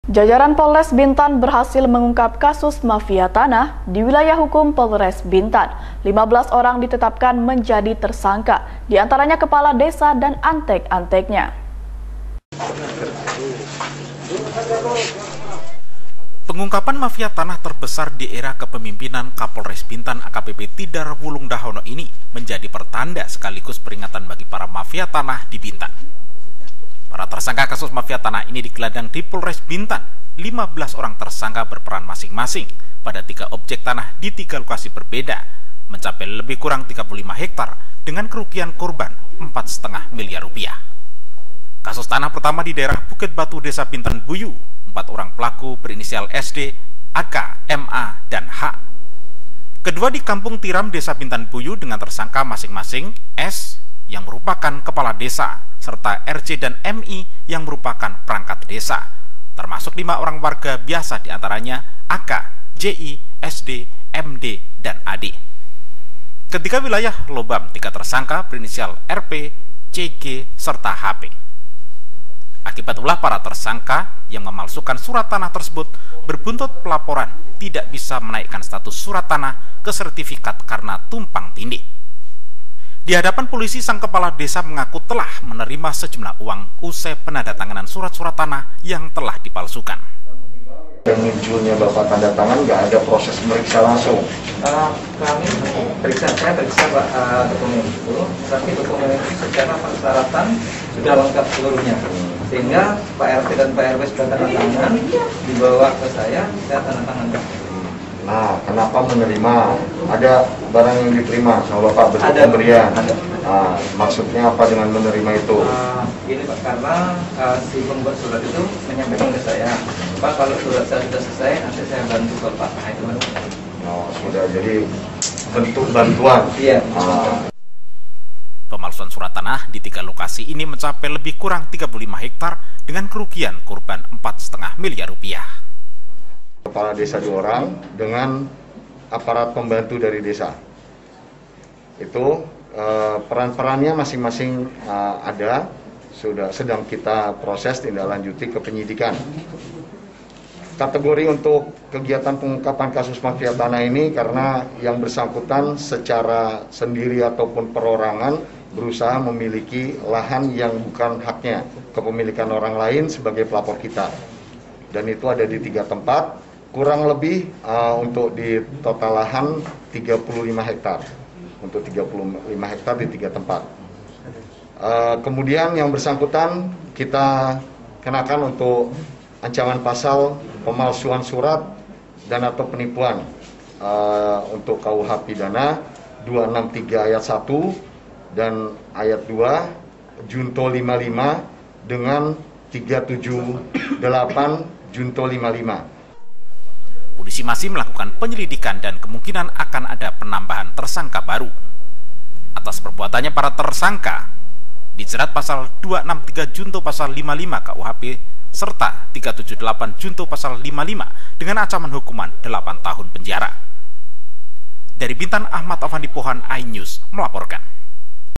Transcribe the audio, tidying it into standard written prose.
Jajaran Polres Bintan berhasil mengungkap kasus mafia tanah di wilayah hukum Polres Bintan. 15 orang ditetapkan menjadi tersangka, diantaranya kepala desa dan antek-anteknya. Pengungkapan mafia tanah terbesar di era kepemimpinan Kapolres Bintan AKBP Tidar Wulung Dahono ini menjadi pertanda sekaligus peringatan bagi para mafia tanah di Bintan. Para tersangka kasus mafia tanah ini digelandang di Polres Bintan. 15 orang tersangka berperan masing-masing pada 3 objek tanah di 3 lokasi berbeda, mencapai lebih kurang 35 hektar dengan kerugian korban 4,5 miliar rupiah. Kasus tanah pertama di daerah Bukit Batu, Desa Bintan Buyu. 4 orang pelaku berinisial SD, AK, MA, dan H. Kedua di Kampung Tiram, Desa Bintan Buyu dengan tersangka masing-masing S yang merupakan kepala desa, serta RC dan MI yang merupakan perangkat desa, termasuk 5 orang warga biasa diantaranya AK, JI, SD, MD, dan AD. Ketiga wilayah Lobam, 3 tersangka berinisial RP, CG, serta HP. Akibat ulah para tersangka yang memalsukan surat tanah tersebut berbuntut pelaporan tidak bisa menaikkan status surat tanah ke sertifikat karena tumpang tindih. Di hadapan polisi, sang kepala desa mengaku telah menerima sejumlah uang usai penandatanganan surat-surat tanah yang telah dipalsukan. Yang munculnya bapak tanda tangan nggak ada proses meriksa langsung. Kami saya periksa dokumen itu, tapi dokumen itu secara persyaratan sudah lengkap seluruhnya. Sehingga Pak RT dan Pak RW sudah tanda tangan, dibawa ke saya tanda tangan. Nah, kenapa menerima? Ada barang yang diterima sama Bapak bentuk pemberian. Nah, maksudnya apa dengan menerima itu? Ini Pak, karena si pembuat surat itu menyampaikan ke saya, Pak, kalau surat saya sudah selesai, nanti saya bantu Bapak. Nah, itu baru. Oh, sudah jadi bentuk bantuan. Iya. Pemalsuan surat tanah di 3 lokasi ini mencapai lebih kurang 35 hektar dengan kerugian korban 4,5 miliar rupiah. Kepala desa 2 orang dengan aparat pembantu dari desa. Itu peran-perannya masing-masing ada, sudah sedang kita proses tindak lanjuti ke penyidikan. Kategori untuk kegiatan pengungkapan kasus mafia tanah ini karena yang bersangkutan secara sendiri ataupun perorangan berusaha memiliki lahan yang bukan haknya, kepemilikan orang lain sebagai pelapor kita. Dan itu ada di 3 tempat. Kurang lebih untuk di total lahan 35 hektar. Untuk 35 hektar di 3 tempat. Kemudian yang bersangkutan kita kenakan untuk ancaman pasal pemalsuan surat dan atau penipuan untuk KUH pidana 263 ayat 1 dan ayat 2 Junto 55 dengan 378 Junto 55. Polisi masih melakukan penyelidikan dan kemungkinan akan ada penambahan tersangka baru. Atas perbuatannya para tersangka dijerat pasal 263 Junto pasal 55 KUHP serta 378 Junto pasal 55 dengan ancaman hukuman 8 tahun penjara. Dari Bintan, Ahmad Afandi Pohan, iNews melaporkan.